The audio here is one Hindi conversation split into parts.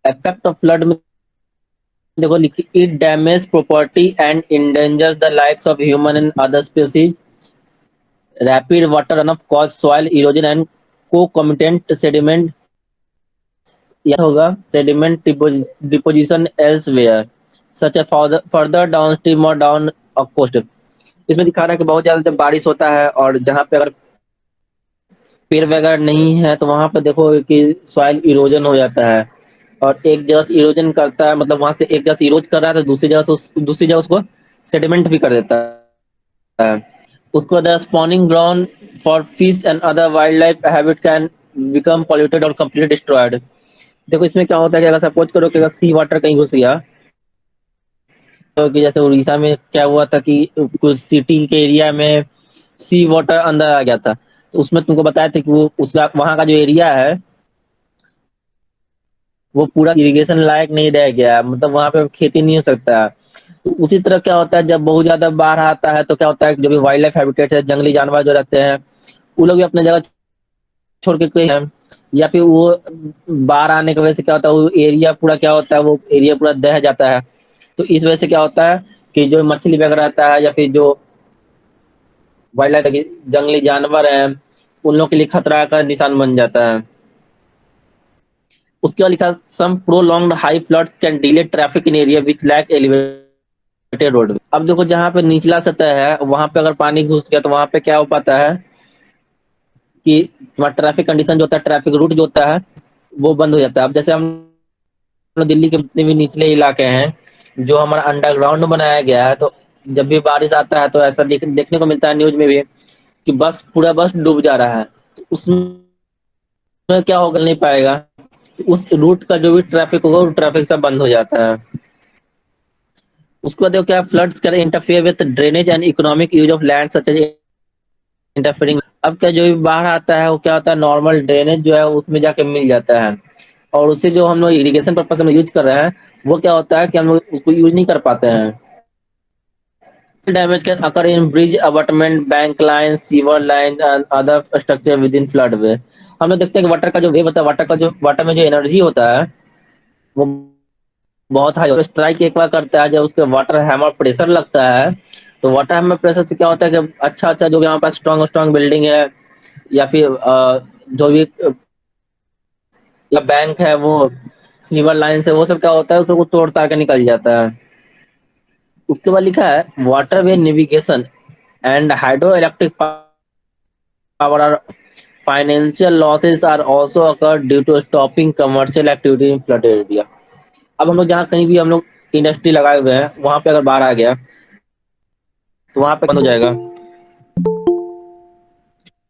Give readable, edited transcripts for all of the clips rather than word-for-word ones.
इफेक्ट ऑफ फ्लड में देखो लिखी, it damage property and endangers the lives of human and other species. Rapid water run off cause soil erosion and concomitant sediment, यह होगा sediment deposition elsewhere such a further downstream और डाउन कोस्ट। इसमें दिखा रहा है कि बहुत ज्यादा जब बारिश होता है और जहाँ पे अगर पेड़ वगैरह नहीं है तो वहां पर देखो कि सॉइल इरोजन हो जाता है, और एक जगह से इरोजन करता है, मतलब वहां से एक जगह से इरोज कर रहा है तो दूसरी जगह उसको सेडिमेंट भी कर देता है। उसके बाद spawning ground for fish and other wild life habit can become polluted और कंप्लीटली डिस्ट्रॉयड। देखो इसमें क्या होता है कि अगर सपोज करो कि अगर सी वाटर कहीं घुस गया, तो कि जैसे उड़ीसा में क्या हुआ था कि कुछ सिटी के एरिया में सी वाटर अंदर आ गया था, तो उसमें तुमको बताया था कि वो उसका वहां का जो एरिया है वो पूरा इरिगेशन लायक नहीं रह गया, मतलब वहां पे खेती नहीं हो सकता। तो उसी तरह क्या होता है जब बहुत ज्यादा बाढ़ आता है तो क्या होता है कि जो भी वाइल्ड लाइफ हैबिटेट है, जंगली जानवर जो रहते हैं वो लोग भी अपने जगह छोड़ के गए हैं, या फिर वो बाढ़ आने की वजह से क्या होता है वो एरिया पूरा क्या होता है वो एरिया पूरा दह जाता है। तो इस वजह से क्या होता है कि जो मछली वगैरह रहता है या फिर जो वाइल्ड लाइफ जंगली जानवर है उन लोगों के लिए खतरा का निशान बन जाता है। उसके बाद लिखा some prolonged high floods can delay traffic in area which lack elevated road. अब देखो जहाँ पे निचला सतह है वहां पे अगर पानी घुस गया तो वहां पे क्या हो पाता है कि वहाँ ट्रैफिक कंडीशन जो होता है, ट्रैफिक रूट जो होता है वो बंद हो जाता है। अब जैसे हम दिल्ली के जितने भी निचले इलाके हैं जो हमारा अंडरग्राउंड बनाया गया है, तो जब भी बारिश आता है तो ऐसा देखने को मिलता है न्यूज में भी कि बस पूरा बस डूब जा रहा है, तो उसमें क्या होगा नहीं पाएगा, तो उस रूट का जो भी ट्रैफिक होगा वो ट्रैफिक सब बंद हो जाता है। उसके बाद देखो क्या floods can interfere with drainage and economic use of land such as interfering. अब क्या जो भी बाढ़ आता है वो क्या होता है नॉर्मल ड्रेनेज जो है उसमें जाके मिल जाता है, और उससे जो हम लोग इरिगेशन पर्पज में यूज कर रहे हैं वो क्या होता है कि हम लोग उसको यूज नहीं कर पाते हैं। Damage can occur in bridge abutment bank line sewer line and other structure within floodway. हम लोग देखते हैं कि वाटर का जो वेव होता है, वाटर में जो एनर्जी होता है वो बहुत हाई होता है। स्ट्राइक एक बार करता है जब उसके वाटर हैमर प्रेशर लगता है, तो वाटर हैमर प्रेशर से क्या होता है कि अच्छा अच्छा जो भी हमारे पास स्ट्रॉन्ग स्ट्रॉन्ग बिल्डिंग है या फिर जो भी या बैंक है वो सीवर लाइन से वो सब क्या होता है उसको तोड़ता के निकल जाता है। उसके बाद लिखा है water way navigation and hydro electric power are financial losses are also occur due to stopping commercial activity in flood area. अब हम लोग जहाँ कहीं भी हम लोग इंडस्ट्री लगाए हुए हैं वहां पे अगर बाढ़ आ गया तो वहां पे बंद हो जाएगा,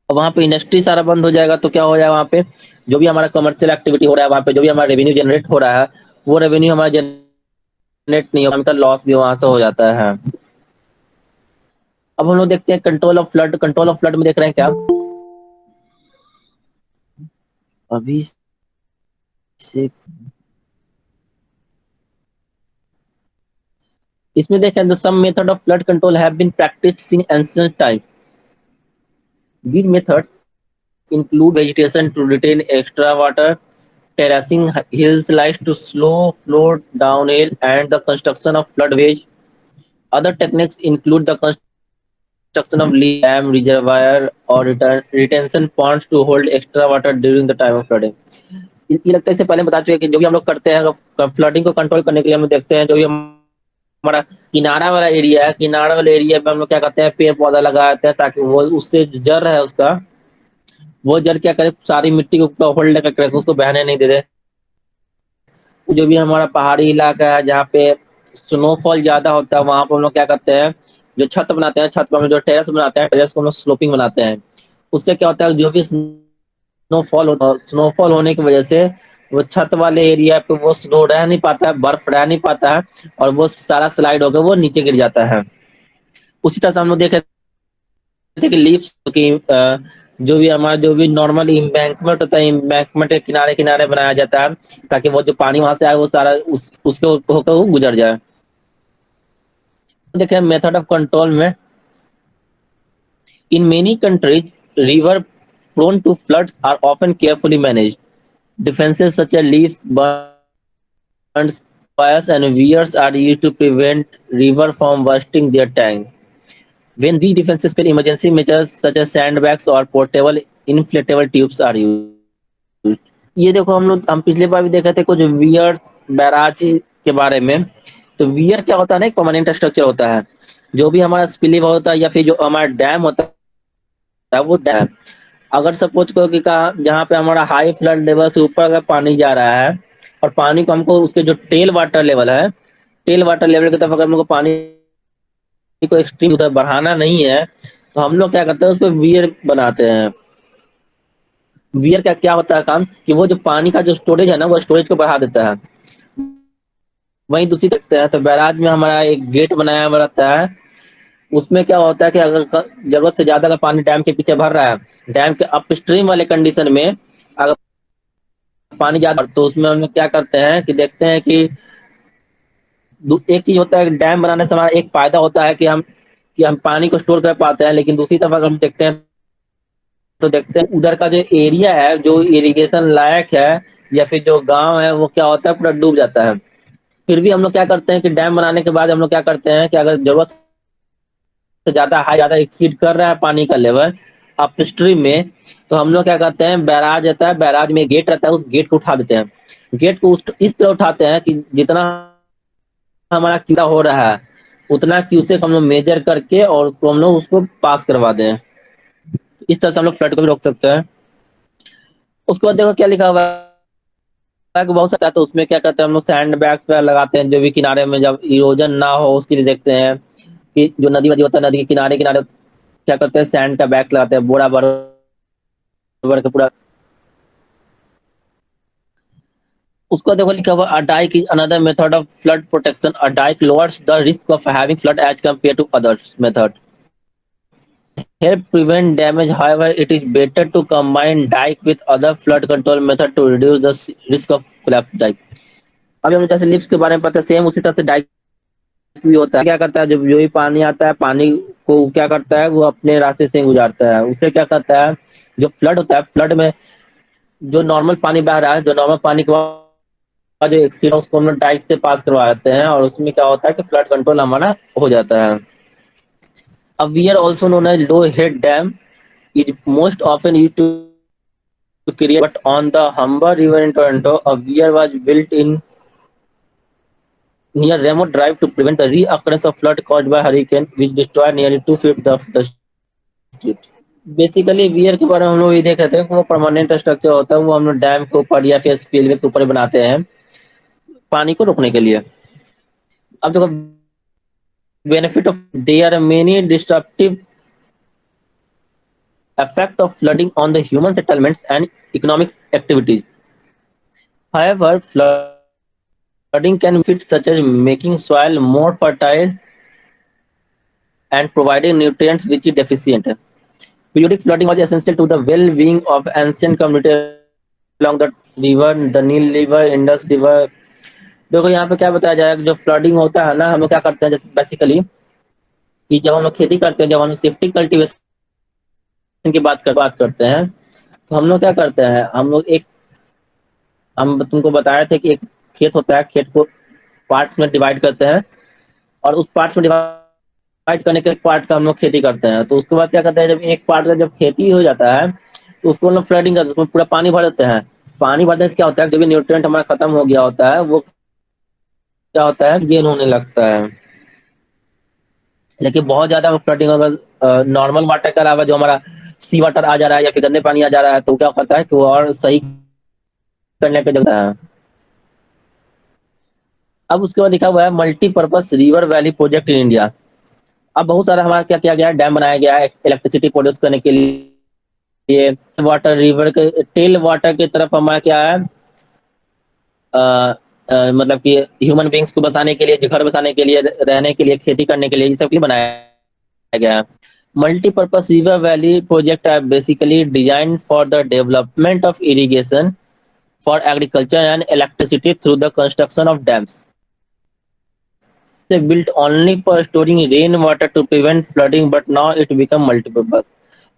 और वहां पे इंडस्ट्री सारा बंद हो जाएगा तो क्या हो जाएगा वहां पे जो भी हमारा कमर्शियल एक्टिविटी हो रहा है वहां पे जो भी हमारा रेवेन्यू जनरेट हो रहा है वो रेवेन्यू हमारा जनरेट नहीं होगा, हमका लॉस भी वहां से हो जाता है। अब हम लोग देखते हैं control of flood. Control of flood में देख रहे हैं क्या अभी से, इसमें देखें some method of flood control have been practised since ancient time. These methods include vegetation to retain extra water, terracing hillsides to slow flow downhill, and the construction of floodways. Other techniques include the construction of lead dam, reservoir, or retention ponds to hold extra water during the time of flooding. ये लगता है इससे पहले बता चुके कि जो भी हम लोग करते हैं फ्लडिंग को कंट्रोल करने के लिए हम लोग देखते हैं जो भी हमारा किनारा वाला एरिया है, किनारा वाले एरिया पे हम लोग क्या करते हैं पेड़ पौधा लगाते हैं ताकि वो उससे जो जड़ है उसका वो जड़ क्या करे सारी मिट्टी को होल्ड करके रखे, उसको बहने नहीं दे दे। जो भी हमारा पहाड़ी इलाका है जहाँ पे स्नोफॉल ज्यादा होता है वहां पर हम लोग क्या करते हैं जो छत बनाते हैं, छत पर हम जो टेरेस बनाते हैं टेरेस को हम लोग स्लोपिंग बनाते हैं। उससे क्या होता है जो भी स्नोफॉल होने की वजह से वो छत वाले एरिया पे वो स्नो रह नहीं पाता है, बर्फ रह नहीं पाता है, और वो सारा स्लाइड होकर वो नीचे गिर जाता है। उसी तरह से हम लोग देख रहे थे कि लीव्स की जो भी हमारा जो भी नॉर्मल इम्बैंकमेंट होता है इम्बैंकमेंट के किनारे किनारे बनाया जाता है ताकि वो जो पानी वहां से आए वो सारा उसके होकर वो गुजर जाए। देखें मेथड ऑफ कंट्रोल में in many countries river prone to floods are often carefully managed. Defenses such as leaves Piers and weirs are used to prevent river from bursting their tank. When these defenses fail, emergency measures such as sandbags or portable inflatable tubes are used. ये देखो हम पिछले बार भी देखे थे कुछ वियर बैराज के बारे में। तो वियर क्या होता है ना, एक परमानेंट स्ट्रक्चर होता है। जो भी हमारा स्पिलिव होता है या फिर जो हमारा डैम होता है वो डैम, अगर सपोज करो कि कहा जहाँ पे हमारा हाई फ्लड लेवल से ऊपर अगर पानी जा रहा है और पानी को हमको उसके जो टेल वाटर लेवल है, टेल वाटर लेवल की तरफ अगर हमको पानी को एक्सट्रीम उधर बढ़ाना नहीं है, तो हम लोग क्या करते हैं उस पर वियर बनाते हैं। वियर का क्या होता है काम कि वो जो पानी का जो स्टोरेज है ना वो स्टोरेज को बढ़ा देता है। वहीं दूसरी देखते हैं तो बैराज में हमारा एक गेट बनाया हुआ रहता है। उसमें क्या होता है कि अगर जरूरत से ज्यादा अगर पानी डैम के पीछे भर रहा है, डैम के अपस्ट्रीम वाले कंडीशन में अगर पानी ज्यादा, तो उसमें हम लोग क्या करते हैं कि देखते हैं कि एक चीज होता है डैम बनाने से हमारा एक फायदा होता है कि हम पानी को स्टोर कर पाते हैं। लेकिन दूसरी तरफ अगर हम देखते हैं तो देखते हैं उधर का जो एरिया है जो इरिगेशन लायक है या फिर जो गांव है वो क्या होता है पूरा डूब जाता है। फिर भी हम लोग क्या करते हैं कि डैम बनाने के बाद हम लोग क्या करते हैं कि अगर जरूरत से ज्यादा एक्सीड कर रहा है पानी का लेवल अपस्ट्रीम में, तो हम लोग क्या करते हैं, बैराज रहता है, बैराज में गेट रहता है, उस गेट को उठा देते हैं। गेट को इस तरह उठाते हैं कि जितना हमारा कीड़ा हो रहा है उतना क्यूसेक हम लोग मेजर करके और हम लोग उसको पास करवा दें। इस तरह से हम लोग फ्लड को भी रोक सकते हैं। उसके बाद देखो क्या लिखा हुआ है कि बहुत सारा, तो उसमें क्या करते हैं हम लोग सैंड बैग्स वगैरह लगाते हैं जो भी किनारे में जब इरोजन ना हो उसके लिए देखते हैं कि जो नदी वदी होता है नदी के किनारे किनारे क्या करते हैं सैंड का बैग लगाते हैं बोरा भर भर के पूरा। उसको देखो लिखा हुआ a dyke is another method of flood protection. A dyke lowers the risk of having flood as compare to others method, help prevent damage. However, it is better to combine dike with other flood control method to reduce the risk of collapse dike. अभी हम जैसे लिफ्ट के बारे में पता है सेम उसी तरह से डाइक भी होता है। क्या करता है जब जो भी पानी आता है पानी को क्या करता है वो अपने रास्ते से गुजारता है। उससे क्या करता है जो फ्लड होता है फ्लड में जो नॉर्मल पानी बह रहा है जो नॉर्मल पानी के बाद जो एक्सीड उसको हम लोग डाइक से पास करवा देते हैं और उसमें क्या होता है कि फ्लड कंट्रोल हमारा हो जाता है। अब we are also known as low head dam is most often used to create, but on the Humber River in Toronto, a weir was built in near remote drive to prevent the reoccurrence of flood caused by hurricane, which destroyed nearly 2 feet of the street. Basically wear के बारे में हम लोग ये देख रहे थे वो परमानेंट स्ट्रक्चर होता है वो हम लोग डैम के ऊपर या फिर स्पिलवे के ऊपर बनाते हैं पानी को रोकने के लिए। अब देखो benefit of there are many destructive effect of flooding on the human settlements and economic activities. However, flooding can benefit such as making soil more fertile and providing nutrients which is deficient. Periodic flooding was essential to the well-being of ancient communities along the river, the Nile River, Indus River. देखो यहाँ पे क्या बताया जाए जो फ्लडिंग होता है ना हम लोग क्या करते हैं बेसिकली कि जब हम लोग खेती करते हैं जब हम सेफ्टी कल्टीवेशन की बात करते हैं तो हम लोग क्या करते हैं हम तुमको बताए थे कि एक खेत होता है खेत को पार्ट्स में डिवाइड करते हैं और उस पार्ट्स में डिवाइड करने के पार्ट का हम लोग खेती करते हैं। तो उसके बाद क्या करते हैं जब एक पार्ट का जब खेती हो जाता है तो उसको हम लोग फ्लडिंग करते हैं उसमें पूरा पानी भर देते हैं। पानी भरने से क्या होता है जो भी न्यूट्रिएंट हमारा खत्म हो गया होता है वो क्या होता है गेन होने लगता है। लेकिन बहुत ज्यादा फ्लडिंग अगर नॉर्मल वाटर के अलावा जो हमारा सी वाटर आ जा रहा है या फिर गंदे पानी आ जा रहा है तो क्या करता है कि वो और सही करने के जगह है। अब उसके बाद लिखा हुआ है multipurpose river valley project in India. अब बहुत सारा हमारा क्या किया गया है डैम बनाया गया है इलेक्ट्रिसिटी प्रोड्यूस करने के लिए। वाटर रिवर के टेल वाटर की तरफ हमारा क्या है अ, मतलब कि ह्यूमन बींग्स को बसाने के लिए घर बसाने के लिए रहने के लिए खेती करने के लिए ये सब के लिए बनाया गया है। Multipurpose river valley project are basically design for the development of irrigation for agriculture and electricity through the construction of dams. They built only for storing rainwater to prevent flooding, but now it become multi-purpose.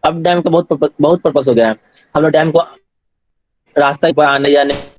अब डैम का बहुत पर्पस हो गया है। हम लोग डैम को रास्ता पर आने जाने